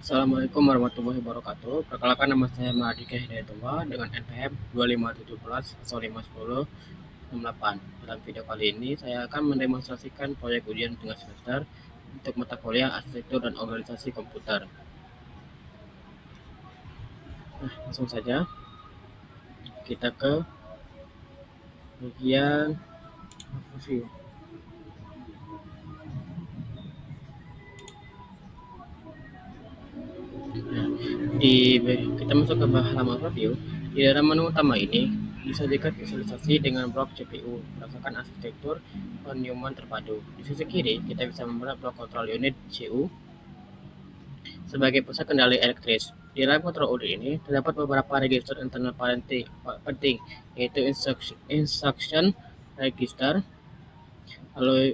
Assalamualaikum warahmatullahi wabarakatuh. Perkenalkan, nama saya Mahardika Hidayatullah dengan NPM 2517-051068. Dalam video kali ini saya akan mendemonstrasikan proyek ujian tengah semester untuk mata kuliah Arsitektur dan Organisasi Komputer. Nah, langsung saja kita ke bagian overview. Nah, kita masuk ke halaman overview. Di dalam menu utama ini disajikan visualisasi dengan blok CPU berdasarkan arsitektur Von-Neumann terpadu. Di sisi kiri kita bisa membuat blok control unit CU sebagai pusat kendali elektris. Di dalam control unit ini terdapat beberapa register internal penting, yaitu instruction register, lalu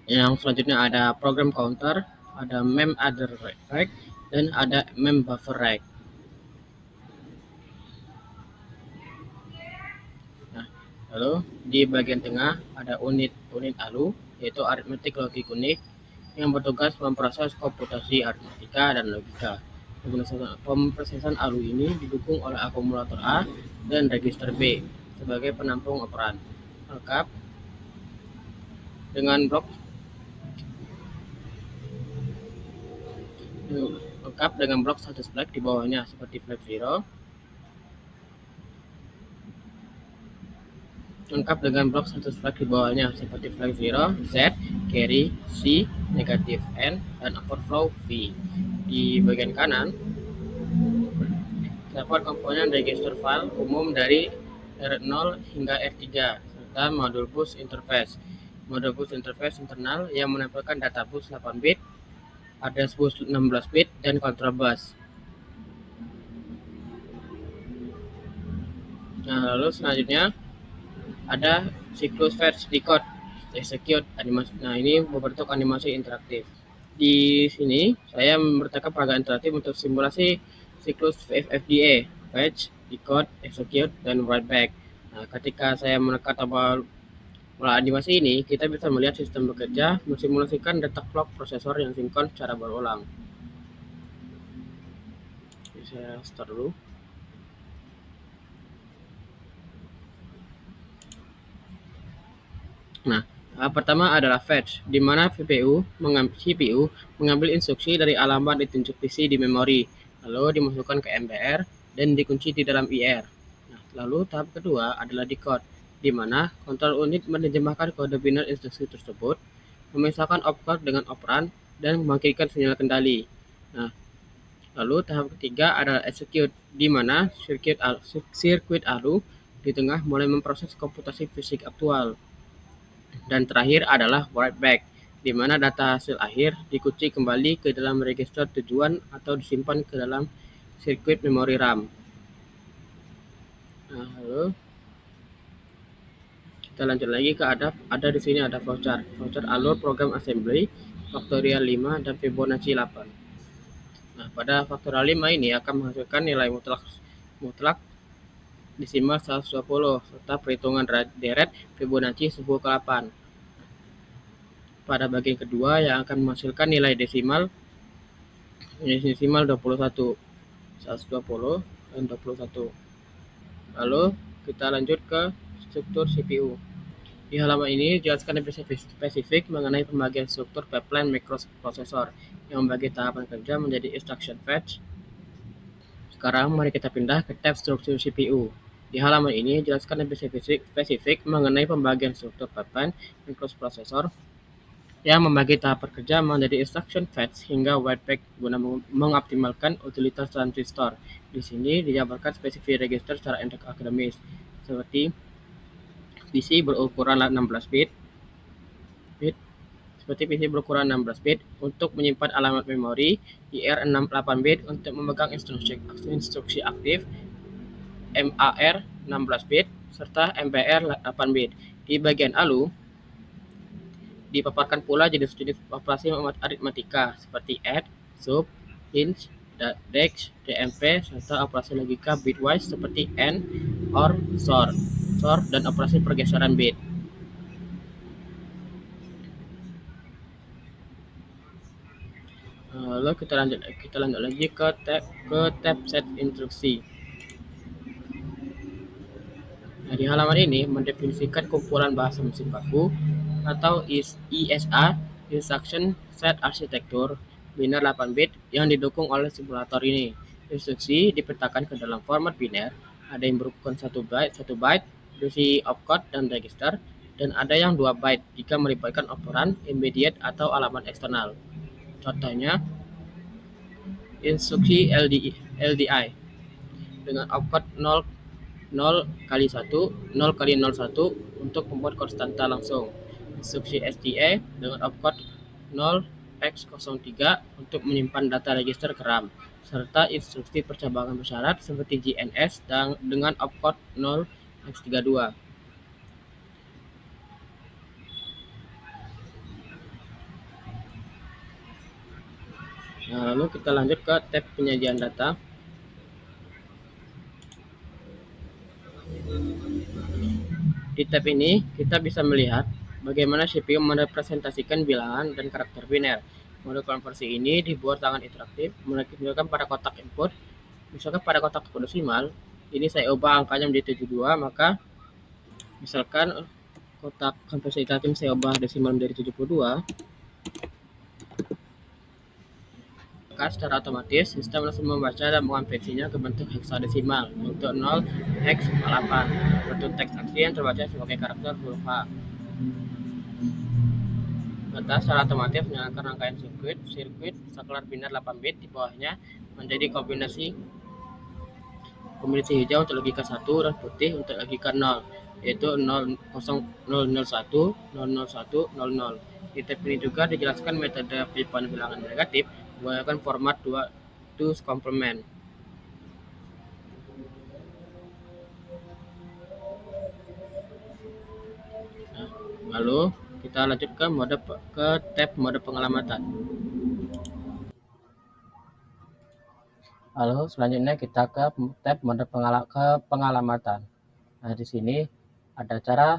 yang selanjutnya ada program counter, ada mem other rack, dan ada mem buffer rack. Nah, lalu di bagian tengah ada unit ALU, yaitu Arithmetic Logic Unit, yang bertugas memproses komputasi aritmatika dan logika. Pemprosesan ALU ini didukung oleh akumulator A dan register B sebagai penampung operan, lengkap dengan blok status flag di bawahnya seperti flag 0, lengkap dengan blok status flag di bawahnya seperti flag 0, Z, carry, C, negatif N, dan overflow V. Di bagian kanan terdapat komponen register file umum dari R0 hingga R3 serta modul bus interface. Modul bus interface internal yang menempelkan data bus 8 bit, address bus 16 bit, dan control bus. Nah, lalu selanjutnya ada siklus fetch, decode, execute, animasi. Nah, ini berbentuk animasi interaktif. Di sini saya memberitakan peragaan interaktif untuk simulasi siklus VFFDA, fetch, decode, execute, dan write back. Nah, ketika saya menekan tombol animasi ini, kita bisa melihat sistem bekerja mensimulasikan data clock prosesor yang sinkron secara berulang. Jadi saya start dulu. Nah, pertama adalah fetch, di mana CPU mengambil instruksi dari alamat ditunjuk PC di memori, lalu dimasukkan ke MBR dan dikunci di dalam IR. Nah, lalu tahap kedua adalah decode, di mana kontrol unit menerjemahkan kode biner instruksi tersebut, memisahkan opcode dengan operan, dan membangkitkan sinyal kendali. Nah, lalu tahap ketiga adalah execute, di mana sirkuit ALU di tengah mulai memproses komputasi fisik aktual. Dan terakhir adalah write back, di mana data hasil akhir dikunci kembali ke dalam register tujuan atau disimpan ke dalam sirkuit memori RAM. Nah, lalu kita lanjut lagi ke ada di sini ada flowchart alur program assembly faktorial 5 dan Fibonacci 8. Nah, pada faktorial 5 ini akan menghasilkan nilai mutlak desimal 120 serta perhitungan deret Fibonacci 10 ke 8. Pada bagian kedua yang akan menghasilkan nilai desimal 21, 120, dan 21. Lalu kita lanjut ke struktur CPU. Di halaman ini dijelaskan lebih spesifik mengenai pembagian struktur pipeline mikroprosesor yang membagi tahapan kerja menjadi instruction fetch. Sekarang mari kita pindah ke tab struktur CPU. Di halaman ini jelaskan lebih spesifik mengenai pembagian struktur pipeline mikroprosesor yang membagi tahap kerja menjadi instruction fetch hingga write back guna mengoptimalkan utilitas transistor. Di sini dijabarkan spesifik register secara akademis, seperti PC berukuran 16 bit, untuk menyimpan alamat memori, IR 8 bit untuk memegang instruksi aktif, MAR 16 bit, serta MBR 8 bit. Di bagian ALU dipaparkan pula jenis-jenis operasi aritmatika seperti add, sub, hinge, dex, DMP, serta operasi logika bitwise seperti AND, OR, SOR, dan operasi pergeseran bit. Lalu kita lanjut lagi ke tab set instruksi. Nah, di halaman ini mendefinisikan kumpulan bahasa mesin baku atau ISA, Instruction Set Architecture biner 8 bit yang didukung oleh simulator ini. Instruksi dipetakan ke dalam format biner, ada yang berukuran 1 byte, berisi opcode dan register, dan ada yang 2 byte jika melibatkan operan, immediate atau alamat eksternal. Contohnya, instruksi LDI dengan opcode 0 kali 1, 0 kali 01 untuk membuat konstanta langsung. Instruksi STA dengan opcode 0x03 untuk menyimpan data register ke RAM, serta instruksi percabangan bersyarat seperti GNS dengan opcode 0x32. Nah, lalu kita lanjut ke tab penyajian data. Di tab ini, kita bisa melihat bagaimana CPU merepresentasikan bilangan dan karakter biner. Mode konversi ini dibuat sangat interaktif, misalkan pada kotak input, misalkan pada kotak desimal, ini saya ubah angkanya menjadi 72, maka misalkan kotak konversi iteratif saya ubah desimal menjadi 72, maka secara otomatis sistem langsung membaca dan mengonversinya ke bentuk heksadesimal untuk 0x48, bentuk teks asli yang terbaca sebagai karakter huruf H. Data secara otomatis menyalakan rangkaian sirkuit saklar biner 8 bit di bawahnya menjadi kombinasi hijau untuk logika 1 dan putih untuk logika 0, yaitu 001, 001, 00. Di tab ini juga dijelaskan metode penyimpanan bilangan negatif menggunakan format 2's complement. Nah, lalu kita lanjut ke tab mode pengelamatan. Lalu selanjutnya kita ke tab mode pengelamatan. Nah, di sini ada cara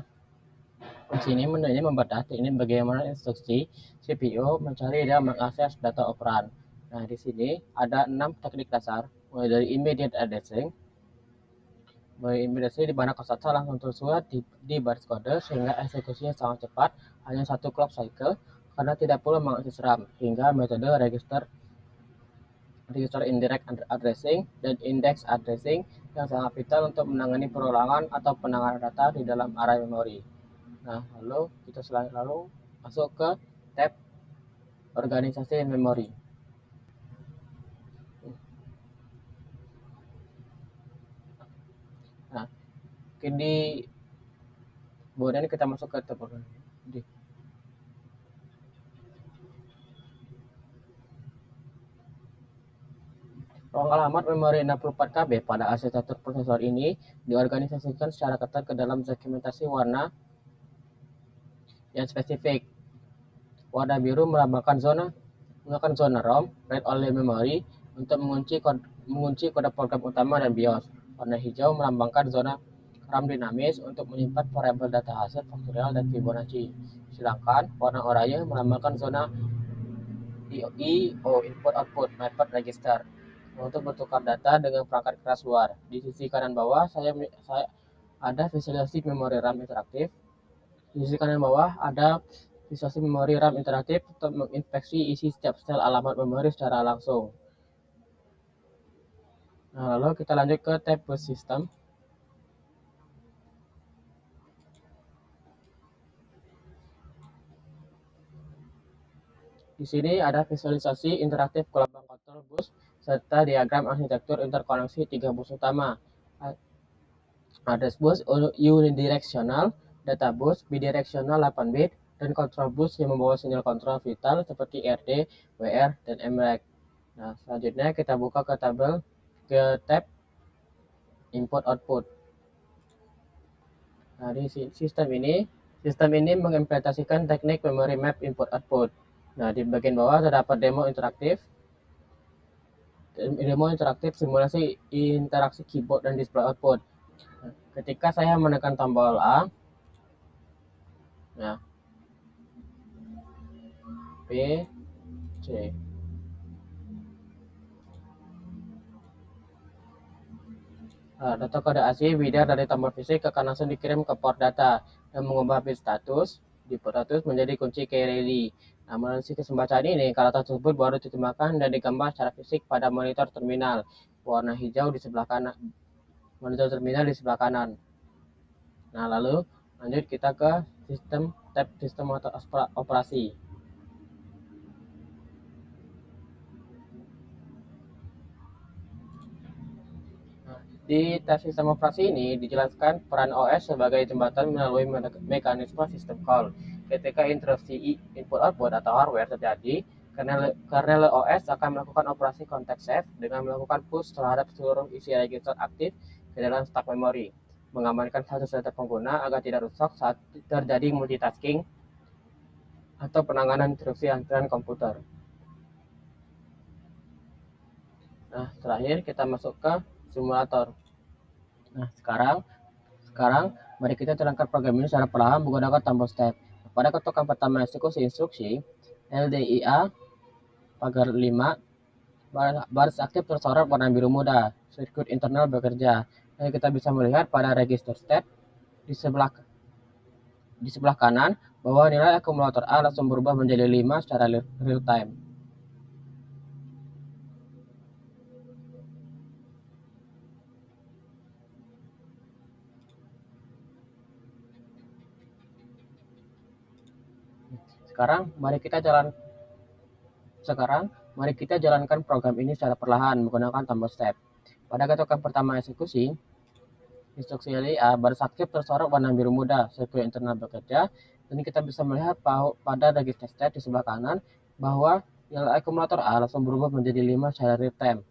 menu ini membedah ini bagaimana instruksi CPU mencari dan mengakses data operan. Nah, di sini ada 6 teknik dasar, mulai dari immediate addressing, di mana konstan langsung tersurat di baris kode sehingga eksekusinya sangat cepat, hanya 1 clock cycle, karena tidak perlu mengakses RAM, hingga metode register indirect addressing dan index addressing yang sangat vital untuk menangani perulangan atau penanganan data di dalam area memori. Nah, lalu kita masuk ke tab organisasi memori. Nah, di bawah ini kita masuk ke tab organisasi. Ruang alamat memori 64 KB pada arsitektur prosesor ini diorganisasikan secara ketat ke dalam segmentasi warna yang spesifik. Warna biru melambangkan zona ROM, read only memory, untuk mengunci kode program utama dan BIOS. Warna hijau melambangkan zona RAM dinamis untuk menyimpan variabel data hasil faktorial dan Fibonacci. Sedangkan warna oranye melambangkan zona IO input output method register untuk bertukar data dengan perangkat keras luar. Di sisi kanan bawah saya ada visualisasi memori RAM interaktif. Di sisi kanan bawah ada visualisasi memori RAM interaktif untuk menginspeksi isi setiap sel alamat memori secara langsung. Nah, lalu kita lanjut ke tab bus system. Di sini ada visualisasi interaktif gelombang kontrol bus serta diagram arsitektur interkoneksi 3 bus utama. Address bus unidirectional, data bus bidirectional 8 bit, dan control bus yang membawa sinyal kontrol vital seperti RD, WR, dan MREG. Nah, selanjutnya kita buka ke tab input output. Nah, di sistem ini mengimplementasikan teknik memory map input output. Nah, di bagian bawah terdapat demo interaktif simulasi interaksi keyboard dan display output. Nah, ketika saya menekan tombol A, nah, B, C. Data kode ASCII bidar dari tombol fisik akan langsung dikirim ke port data dan mengubah bit status di port status menjadi kunci key ready. Nah, melalui sistem pembacaan ini, kata tersebut baru diterjemahkan dan digambar secara fisik pada monitor terminal warna hijau di sebelah kanan. Monitor terminal di sebelah kanan. Nah, lalu lanjut kita ke tab sistem operasi. Di tab sistem operasi ini dijelaskan peran OS sebagai jembatan melalui mekanisme system call. Ketika interupsi input-output atau hardware terjadi, kernel OS akan melakukan operasi context save dengan melakukan push terhadap seluruh isi register aktif ke dalam stack memory, mengamankan status data pengguna agar tidak rusak saat terjadi multitasking atau penanganan interupsi antrian komputer. Nah, terakhir kita masuk ke simulator. Nah, sekarang mari kita jalankan program ini secara perlahan menggunakan tombol step. Pada ketukan pertama eksekusi instruksi LDIA pagar 5 baris aktif tersorot warna biru muda. Sirkuit internal bekerja. Dan kita bisa melihat pada register step di sebelah kanan bahwa nilai akumulator A langsung berubah menjadi 5 secara real time. Sekarang mari kita jalankan program ini secara perlahan menggunakan tombol step. Pada ketukan pertama eksekusi, instruksi LIA baris aktif tersorot warna biru muda, sirkuit internal bekerja, dan kita bisa melihat pada register step di sebelah kanan bahwa nilai akumulator A langsung berubah menjadi 5 secara real time.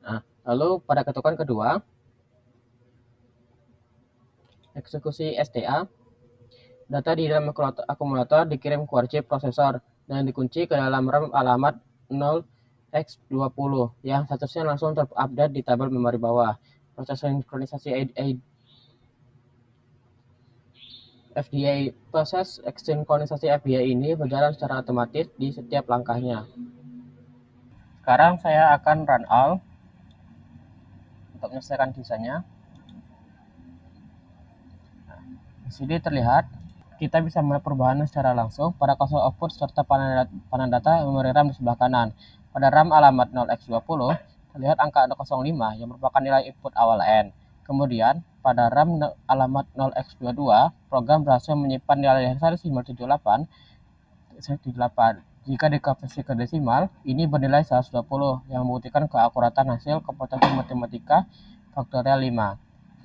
Nah, lalu pada ketukan kedua, eksekusi STA, data di dalam akumulator dikirim ke chip prosesor dan dikunci ke dalam RAM alamat 0x20 yang statusnya langsung terupdate di tabel memori bawah. Proses sinkronisasi FDI ini berjalan secara otomatis di setiap langkahnya. Sekarang saya akan run all untuk menyelesaikan sisanya. Di sini terlihat kita bisa melihat perubahan secara langsung pada konsol output serta panel data memori RAM di sebelah kanan. Pada RAM alamat 0x20 terlihat angka 005 yang merupakan nilai input awal N. Kemudian pada RAM alamat 0x22 program berhasil menyimpan nilai hexadesimal 78. Jika dikonversi ke desimal, ini bernilai 120 yang membuktikan keakuratan hasil komputasi matematika faktorial 5.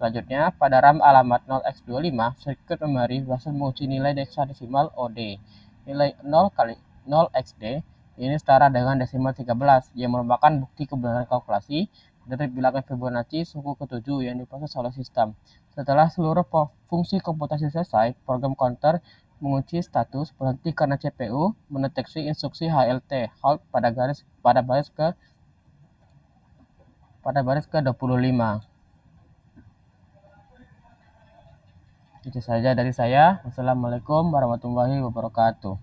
Selanjutnya, pada RAM alamat 0x25, sirkuit memori berhasil menguji nilai hexadesimal OD. Nilai 0 kali 0xD ini setara dengan desimal 13, yang merupakan bukti kebenaran kalkulasi dari bilangan Fibonacci suku ke-7 yang diproses oleh sistem. Setelah seluruh fungsi komputasi selesai, program counter mengunci status berhenti karena CPU mendeteksi instruksi HLT halt pada baris ke-25. Itu saja dari saya. Wassalamualaikum warahmatullahi wabarakatuh.